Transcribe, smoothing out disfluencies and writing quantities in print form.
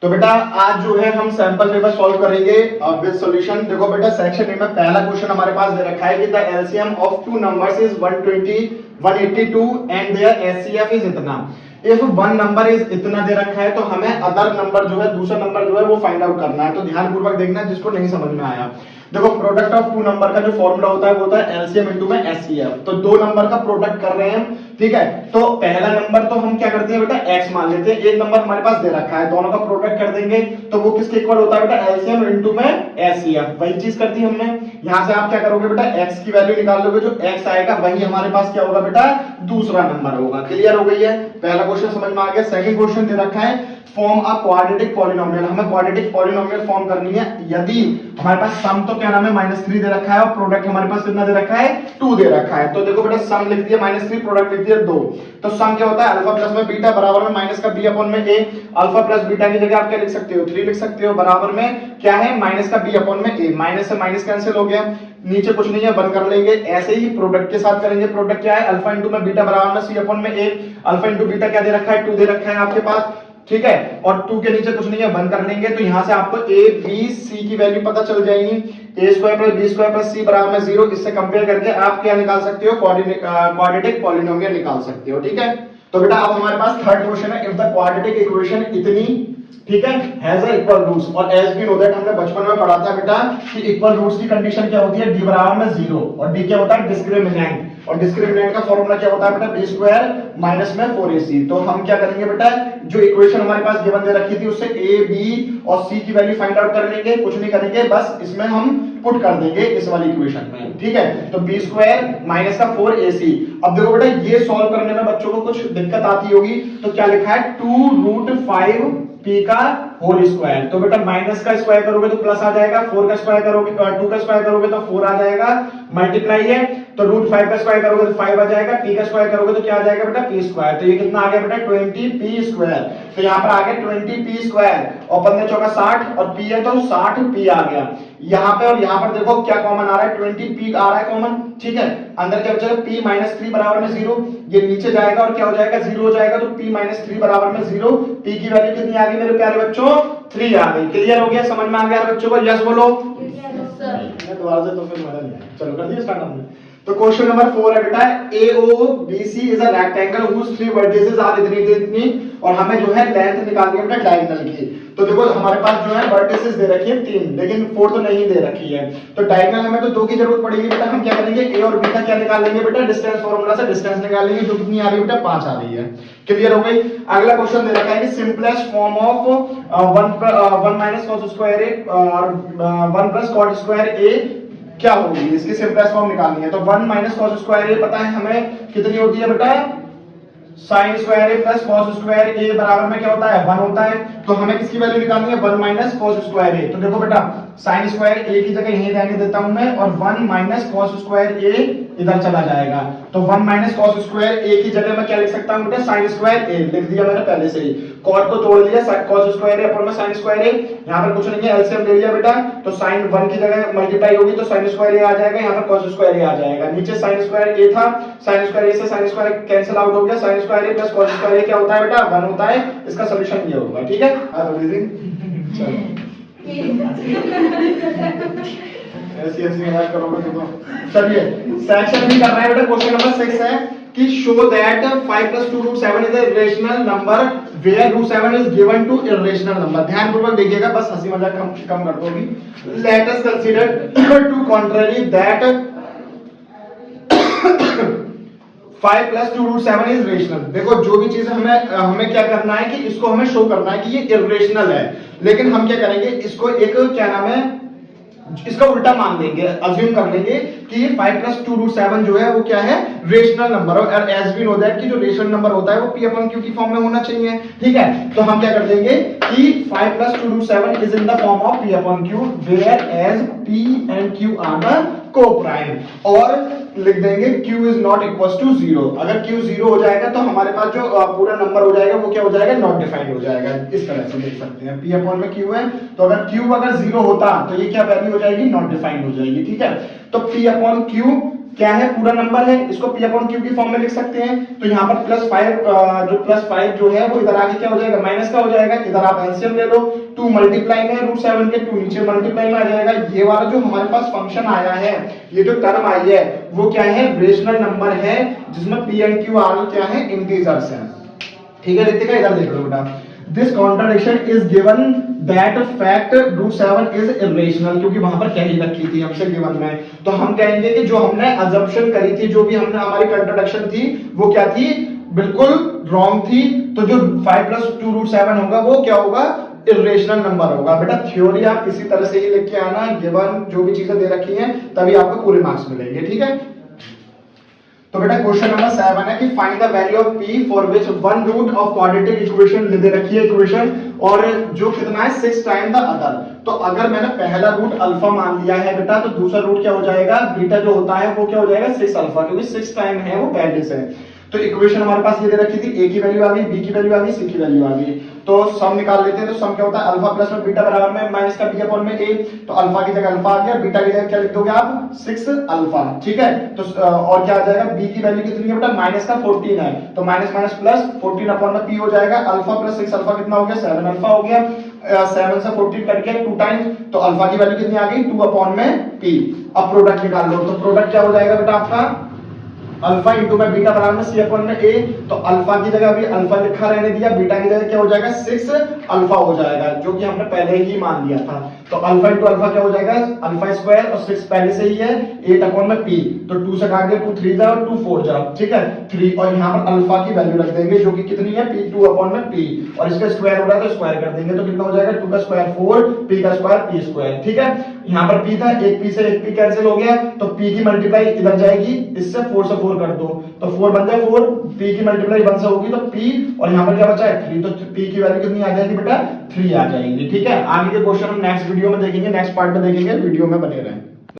तो बेटा आज जो है हम सैंपल पेपर सॉल्व करेंगे विद सॉल्यूशन। देखो बेटा सेक्शन ए में पहला क्वेश्चन हमारे पास दे रखा है कि the LCM of two numbers is 120 182 and their HCF is इतना। इफ वन नंबर इज इतना दे रखा है तो हमें अदर नंबर जो है दूसरा नंबर जो है वो फाइंड आउट करना है। तो ध्यानपूर्वक देखना जिसको नहीं समझ में आया। देखो प्रोडक्ट ऑफ टू नंबर का जो फॉर्मूला होता है वो होता है एलसीएम इनटू में एचसीएफ। तो दो नंबर का प्रोडक्ट कर रहे हैं, ठीक है। तो पहला नंबर तो हम क्या करते हैं बेटा x मान लेते हैं। एक नंबर हमारे पास दे रखा है, दोनों का प्रोडक्ट कर देंगे तो वो किसके इक्वल होता है बेटा एलसीएम इनटू में एचसीएफ। वही चीज कर दी हमने। यहां से आप क्या करोगे बेटा x की वैल्यू निकाल लोगे, जो x आएगा वही हमारे पास क्या होगा बेटा दूसरा नंबर होगा। क्लियर हो गई है? पहला क्वेश्चन समझ में आ गया। सेकंड क्वेश्चन दे रखा है फॉर्म अ क्वाड्रेटिक पॉलिनोमियल। हमें क्वाड्रेटिक पॉलिनोमियल फॉर्म करनी है। यदि हमारे पास सम तो क्या नाम है -3 दे रखा है और प्रोडक्ट हमारे पास कितना दे रखा है 2 दे रखा है। तो देखो बेटा सम लिख दिया -3, प्रोडक्ट लिख दिया 2। तो सम क्या होता है अल्फा प्लस में बीटा बराबर में माइनस का b अपॉन में a। अल्फा प्लस बीटा की जगह आप क्या लिख सकते हो 3 लिख सकते हो, बराबर में क्या है माइनस का b अपॉन में a। माइनस से माइनस कैंसिल हो गया, नीचे कुछ नहीं है 1 कर लेंगे। ऐसे ही प्रोडक्ट के साथ करेंगे। प्रोडक्ट क्या है अल्फा इंटू में बीटा बराबर में c अपॉन में a। अल्फा इंटू बीटा क्या दे रखा है 2 दे रखा है आपके पास, ठीक है। और 2 के नीचे कुछ नहीं है 1 कर लेंगे। तो यहां से आपको a b c की वैल्यू पता चल जाएगी। a square plus b square plus c बराबर में 0। इससे कंपेयर करके आप क्या निकाल सकते हो क्वाड्रेटिक पॉलिनोमियल निकाल सकते हो, ठीक है। तो बेटा अब हमारे पास थर्ड क्वेश्चन है इफ द क्वाड्रेटिक इक्वेशन इतनी, ठीक है, हैज अ इक्वल रूट्स। और एज वी नो दैट हमने बचपन में पढ़ा था बेटा कि इक्वल रूट्स की कंडीशन क्या होती है d बराबर में 0 और d क्या होता है डिस्क्रिमिनेंट। और डिस्क्रिमिनेंट का फॉर्मूला क्या होता है बेटा b स्क्वायर माइनस में 4ac। तो हम क्या करेंगे बेटा जो इक्वेशन हमारे पास गिवन दे रखी थी उससे a b और c की वैल्यू फाइंड आउट कर लेंगे। कुछ नहीं करेंगे, बस इसमें हम पुट कर देंगे इस वाली इक्वेशन में, ठीक है। तो b स्क्वायर माइनस का 4ac। अब देखो बेटा ये सॉल्व करने में बच्चों को कुछ दिक्कत आती होगी। तो क्या लिखा है 2√5 p का होल स्क्वायर। तो बेटा माइनस का स्क्वायर करोगे तो प्लस आ जाएगा, 4 का स्क्वायर करोगे 2 का स्क्वायर करोगे तो 4 आ जाएगा, मल्टीप्लाई है। तो √5 का स्क्वायर करोगे तो 5 आ जाएगा, p का स्क्वायर करोगे तो क्या आ जाएगा बेटा p स्क्वायर। तो ये कितना आ गया बेटा 20p स्क्वायर। तो यहां पर आ गया 20p स्क्वायर और 15 चौका 60 और p है तो 60p आ गया। यहां पे और यहां पर देखो क्या कॉमन आ रहा है 20p आ रहा है कॉमन, ठीक है। अंदर क्या बचेगा p - 3 बराबर में 0। ये नीचे जाएगा और क्या हो जाएगा 0 हो जाएगा। तो p - 3 बराबर में 0। p की वैल्यू कितनी आ गई मेरे प्यारे बच्चों 3 आ गई। क्लियर हो गया? समझ में आ गया बच्चों को? यस बोलो। मैं दोबारा से तो फिर मजा नहीं आया। चलो कर दिया स्टार्ट हमने। तो क्वेश्चन नंबर 4 है बेटा AOBC is a rectangle whose 3 vertices are इतनी और हमें जो है लेंथ निकालनी है बेटा डायगोनल की। तो देखो हमारे पास जो है वर्टिसेस दे रखी है 3, लेकिन 4 तो नहीं दे रखी है। तो डायगोनल हमें तो 2 की जरूरत पड़ेगी बेटा। हम क्या करेंगे a और b का क्या निकाल लेंगे बेटा डिस्टेंस फार्मूला से डिस्टेंस निकाल लेंगे। जो कितनी आ रही है बेटा 5 आ रही है। क्लियर हो गई? अगला क्वेश्चन दे रखा है कि simplest form of 1 minus cos square a और 1 प्लस cot स्क्वायर a क्या होगी, इसकी सिंपलेस्ट फॉर्म निकालनी है। तो 1 माइनस cos स्क्वायर a पता है हमें कितनी होती है बेटा sin square a plus cos square a बराबर में क्या होता है 1 होता है। तो हमें किसकी वैल्यू निकालनी है 1 माइनस cos स्क्वायर a। तो देखो बेटा sin स्क्वायर a की जगह यहीं रहने देता हूं मैं और 1 माइनस cos स्क्वायर a इधर चला जाएगा। तो 1 माइनस cos स्क्वायर a की जगह मैं क्या लिख सकता हूं बेटा sin स्क्वायर a लिख दिया मैंने पहले से ही। cot को तोड़ लिया cos स्क्वायर a अपॉन में sin स्क्वायर a। यहां पर कुछ नहीं है एलसीएम ले लिया बेटा। तो sin 1 की जगह मल्टीप्लाई होगी तो sin स्क्वायर a आ जाएगा, यहां पर cos स्क्वायर a आ जाएगा। नीचे sin स्क्वायर a था, sin स्क्वायर a से sin स्क्वायर कैंसिल आउट हो गया। sin square a plus cos square a क्या होता है बेटा 1 होता है। इसका सॉल्यूशन ये होगा, ठीक है। चलो ऐसी याद करोगे तो चलिए सेक्शन भी कर रहे हैं बेटा। क्वेश्चन नंबर 6 है कि show that 5 + 2√7 is a irrational number where √7 is given to irrational number. ध्यानपूर्वक देखिएगा, बस हंसी मजाक कम कर दो अभी। Let us consider to contrary that 5 + 2√7 is rational. देखो जो भी चीज हमें क्या करना है कि इसको हमें शो करना है कि ये इरेशनल है। लेकिन हम क्या करेंगे इसको एक क्या नाम है इसका उल्टा मान देंगे, अज्यूम कर लेंगे कि ये 5 + 2√7 जो है वो क्या है रेशनल नंबर। और एज वी नो दैट कि जो रेशनल नंबर होता है वो p/q की फॉर्म में होना चाहिए, ठीक है। तो हम क्या कर देंगे कि 5 + 2√7 is in the form of p/q where as p and q are the coprime. और लिख देंगे q is not equal to 0। अगर q 0 हो जाएगा तो हमारे पास जो पूरा नंबर हो जाएगा वो क्या हो जाएगा नॉट डिफाइंड हो जाएगा। इस तरह से देख सकते हैं p/q है। तो अगर q 0 होता तो ये क्या वैल्यू हो जाएगी नॉट डिफाइंड हो जाएगी, ठीक है। तो p/q क्या है, पूरा नंबर है, इसको p अपॉन q की फॉर्म में लिख सकते हैं। तो यहाँ पर +5 जो है वो इधर आके क्या हो जाएगा, माइनस का हो जाएगा। इधर आप एलसीएम ले लो, 2 मल्टीप्लाई में √7 के 2 नीचे मल्टीप्लाई में आ जाएगा। ये वाला जो हमारे पास फंक्शन आया है, ये जो टर्म आई है वो क्या है, रेशनल नंबर है, जिसमें p एंड q आर क्या है, इंटीजर्स हैं। ठीक है रितिका, इधर देख लो बेटा, this contradiction is given that fact √7 is irrational, क्योंकि वहां पर क्या ही रखी थी हमसे गिवन में। तो हम कहेंगे कि जो हमने अजम्पशन करी थी, जो भी हमने हमारी कॉन्ट्रडिक्शन थी वो क्या थी, बिल्कुल रॉन्ग थी। तो जो 5 + 2 √7 होगा वो क्या होगा, इरेशनल नंबर होगा। बेटा थ्योरी आप इसी तरह से ही लिख के आना, गिवन जो भी चीजें दे रखी हैं तभी आपको पूरे मार्क्स मिलेंगे। ठीक है, तो बेटा क्वेश्चन नंबर 7 है कि find the value of p for which one root of quadratic equation दे रखी है इक्वेशन, और जो कितना है 6 टाइम द अदर। तो अगर मैंने पहला रूट अल्फा मान लिया है बेटा, तो दूसरा रूट क्या हो जाएगा, बीटा जो होता है वो क्या हो जाएगा 6 अल्फा, क्योंकि 6 टाइम है वो पहले से। तो इक्वेशन हमारे पास ये दे रखी थी, a की वैल्यू आ गई, b की वैल्यू आ गई, c की वैल्यू आ गई। तो सम निकाल लेते हैं। तो सम क्या होता है, अल्फा प्लस में बीटा बराबर में माइनस का b अपॉन में a। तो अल्फा की जगह अल्फा आ गया, बीटा की जगह क्या लिख दोगे आप, 6 अल्फा। ठीक है, तो और क्या आ जाएगा, b की वैल्यू कितनी है बेटा, माइनस का 14 है, तो माइनस माइनस प्लस 14 अपॉन में p हो जाएगा। अल्फा प्लस 6 अल्फा कितना हो गया, 7 अल्फा हो गया। 7 से 14 कट गया 2 टाइम्स, तो अल्फा की वैल्यू कितनी आ गई, 2 अपॉन में p। अब प्रोडक्ट निकाल लो, तो प्रोडक्ट क्या हो जाएगा बेटा आपका, अल्फा इंटू में बीटा बराबर में c अपॉन में a। तो अल्फा की जगह अभी अल्फा लिखा रहने दिया, बीटा की जगह क्या हो जाएगा 6 अल्फा हो जाएगा, जो कि हमने पहले ही मान लिया था। तो अल्फा इंटू अल्फा क्या हो जाएगा, अल्फा स्क्वायर, और 6 पहले से ही है, 8 अपॉन में p। तो 2 से काट दिया, 2 3 जा और 2 4 जा। ठीक है, 3, और यहाँ पर अल्फा की वैल्यू रख देंगे जो कि कितनी है, p 2 अपॉन में p, और इसका स्क्वायर हो रहा है तो स्क्वायर कर देंगे। तो कितना हो जाएगा, 2 का स्क्वायर 4, p का स्क्वायर p स्क्वायर। ठीक है, यहाँ पर p था, एक p से एक p कैंसिल हो गया, तो p की मल्टीप्लाई इधर जाएगी, इससे 4 से 4 कर दो, तो 4 बन जाए 4, p की मल्टीप्लाई 1 से होगी तो p, और यहाँ पर क्या बचा है 3, तो p की वैल्यू कितनी आ जाएगी बेटा, 3 आ जाएगी। ठीक है, आगे के क्वेश्चन हम नेक्स्ट वीडियो में देखेंगे, नेक्स्ट पार्ट में देखेंगे, वीडियो में बने रहें।